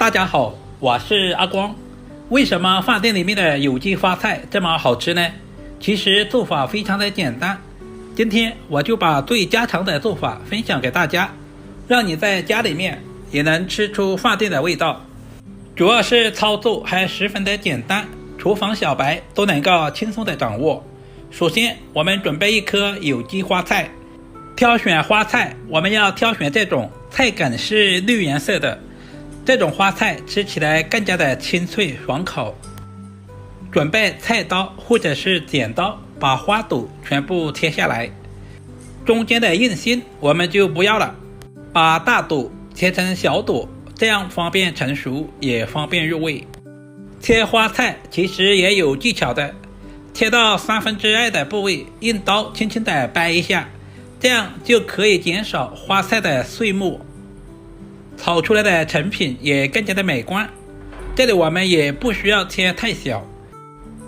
大家好，我是阿光。为什么饭店里面的有机花菜这么好吃呢？其实做法非常的简单，今天我就把最家常的做法分享给大家，让你在家里面也能吃出饭店的味道。主要是操作还十分的简单，厨房小白都能够轻松的掌握。首先我们准备一颗有机花菜，挑选花菜我们要挑选这种菜梗是绿颜色的，这种花菜吃起来更加的清脆爽口。准备菜刀或者是剪刀，把花朵全部切下来，中间的硬心我们就不要了，把大朵切成小朵，这样方便成熟也方便入味。切花菜其实也有技巧的，切到2/3的部位，用刀轻轻的掰一下，这样就可以减少花菜的碎末，炒出来的成品也更加的美观。这里我们也不需要切太小，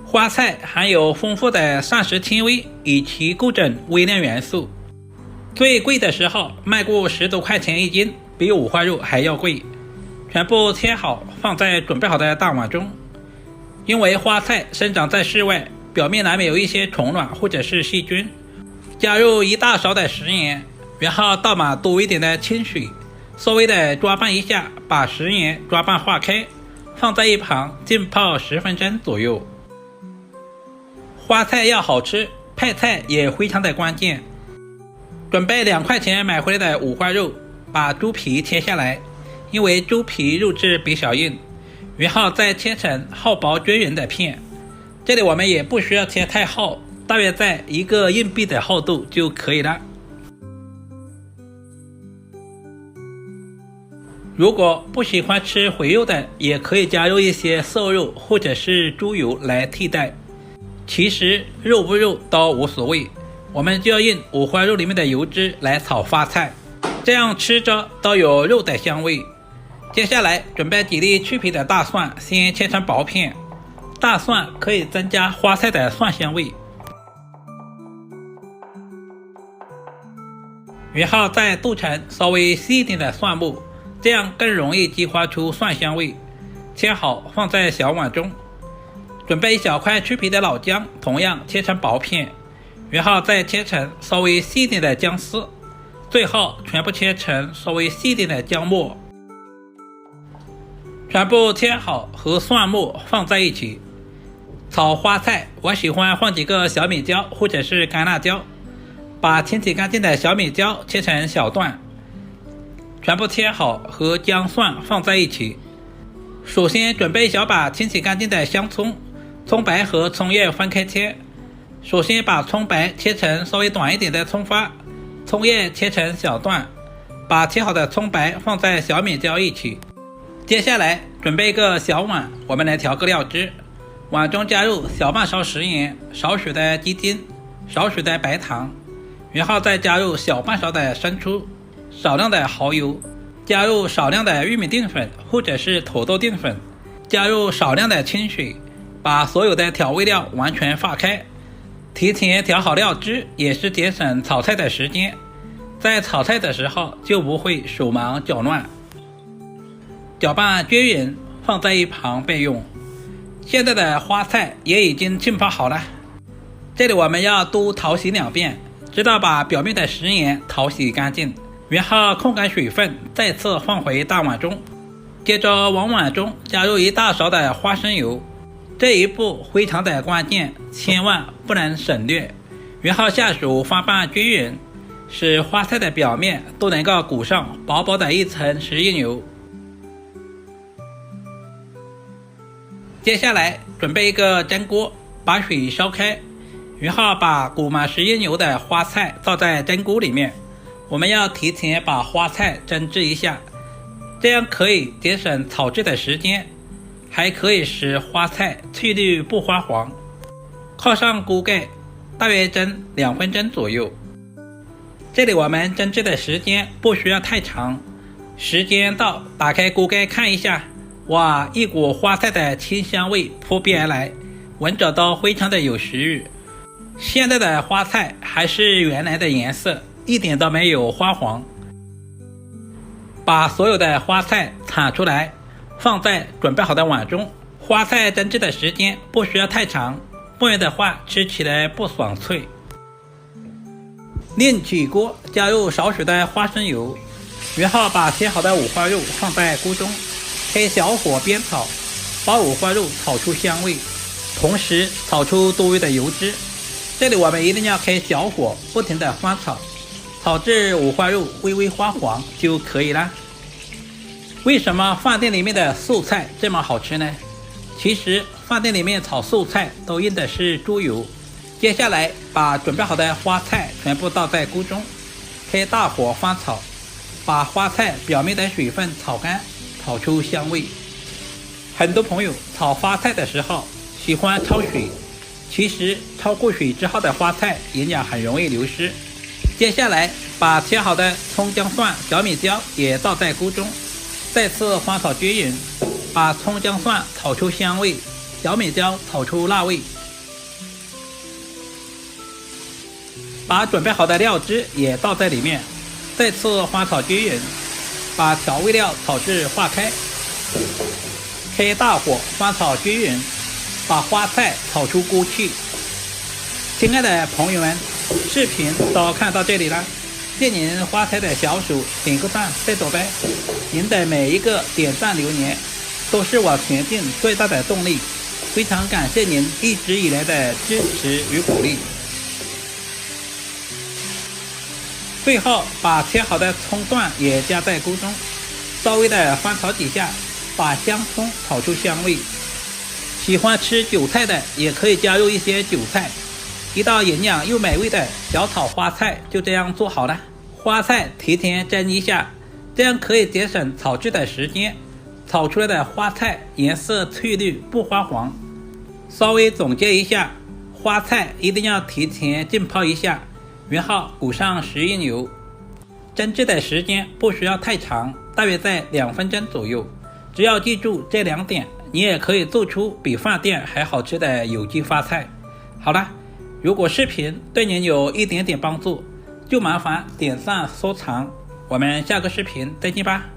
花菜含有丰富的膳食纤维以及各种微量元素，最贵的时候卖过10多块钱一斤，比五花肉还要贵。全部切好放在准备好的大碗中，因为花菜生长在室外，表面难免有一些虫卵或者是细菌，加入1大勺的食盐，然后倒满多一点的清水，稍微的抓拌一下，把食盐抓拌化开，放在一旁浸泡10分钟左右。花菜要好吃，配菜也非常的关键。准备2块钱买回来的五花肉，把猪皮切下来，因为猪皮肉质比较硬，然后再切成厚薄均匀的片。这里我们也不需要切太厚，大约在1个硬币的厚度就可以了。如果不喜欢吃肥肉的，也可以加入一些瘦肉或者是猪油来替代。其实肉不肉都无所谓，我们就要用五花肉里面的油脂来炒花菜，这样吃着都有肉的香味。接下来准备几粒去皮的大蒜，先切成薄片，大蒜可以增加花菜的蒜香味。然后再剁成稍微细一点的蒜末，这样更容易激发出蒜香味。切好放在小碗中。准备1小块去皮的老姜，同样切成薄片，然后再切成稍微细一点的姜丝，最后全部切成稍微细一点的姜末。全部切好和蒜末放在一起。炒花菜我喜欢放几个小米椒或者是干辣椒，把清洗干净的小米椒切成小段，全部切好和姜蒜放在一起。首先准备1小把清洗干净的香葱，葱白和葱叶分开切。首先把葱白切成稍微短一点的葱花，葱叶切成小段，把切好的葱白放在小米椒一起。接下来准备一个小碗，我们来调个料汁。碗中加入小半勺食盐，少许的鸡精，少许的白糖，然后再加入小半勺的生抽，少量的蚝油，加入少量的玉米淀粉或者是土豆淀粉，加入少量的清水，把所有的调味料完全化开。提前调好料汁也是节省炒菜的时间，在炒菜的时候就不会手忙脚乱。搅拌均匀，放在一旁备用。现在的花菜也已经浸泡好了，这里我们要多淘洗2遍，直到把表面的食盐淘洗干净，然后控干水分，再次放回大碗中。接着往碗中加入1大勺的花生油，这一步非常的关键，千万不能省略。然后下手翻拌均匀，使花菜的表面都能够裹上薄薄的一层食用油。接下来准备一个蒸锅，把水烧开，然后把裹满食用油的花菜倒在蒸锅里面。我们要提前把花菜蒸制一下，这样可以节省炒制的时间，还可以使花菜翠绿不发黄。靠上锅盖，大约蒸2分钟左右。这里我们蒸制的时间不需要太长。时间到，打开锅盖看一下，哇，一股花菜的清香味扑鼻而来，闻着都非常的有食欲。现在的花菜还是原来的颜色，一点都没有发黄。把所有的花菜铲出来，放在准备好的碗中。花菜蒸制的时间不需要太长，不然的话吃起来不爽脆。另起锅，加入少许的花生油，然后把切好的五花肉放在锅中，开小火煸炒，把五花肉炒出香味，同时炒出多余的油脂。这里我们一定要开小火，不停的翻炒，炒至五花肉微微发黄就可以了。为什么饭店里面的素菜这么好吃呢？其实饭店里面炒素菜都用的是猪油。接下来把准备好的花菜全部倒在锅中，开大火翻炒，把花菜表面的水分炒干，炒出香味。很多朋友炒花菜的时候喜欢焯水，其实焯过水之后的花菜营养很容易流失。接下来把切好的葱姜蒜小米椒也倒在锅中，再次翻炒均匀，把葱姜蒜炒出香味，小米椒炒出辣味。把准备好的料汁也倒在里面，再次翻炒均匀，把调味料炒至化开，开大火翻炒均匀，把花菜炒出锅气。亲爱的朋友们，视频都看到这里了，借您花菜的小手点个赞再走呗。您的每一个点赞留言都是我前进最大的动力，非常感谢您一直以来的支持与鼓励。最后把切好的葱段也加在锅中，稍微的翻炒几下，把香葱炒出香味。喜欢吃韭菜的也可以加入一些韭菜，一道营养又美味的小炒花菜就这样做好了。花菜提前蒸一下，这样可以节省炒制的时间，炒出来的花菜颜色翠绿不发黄。稍微总结一下，花菜一定要提前浸泡一下，然后裹上食用油，蒸制的时间不需要太长，大约在2分钟左右。只要记住这2点，你也可以做出比饭店还好吃的有机花菜。好了，如果视频对您有一点点帮助，就麻烦点赞收藏，我们下个视频再见吧。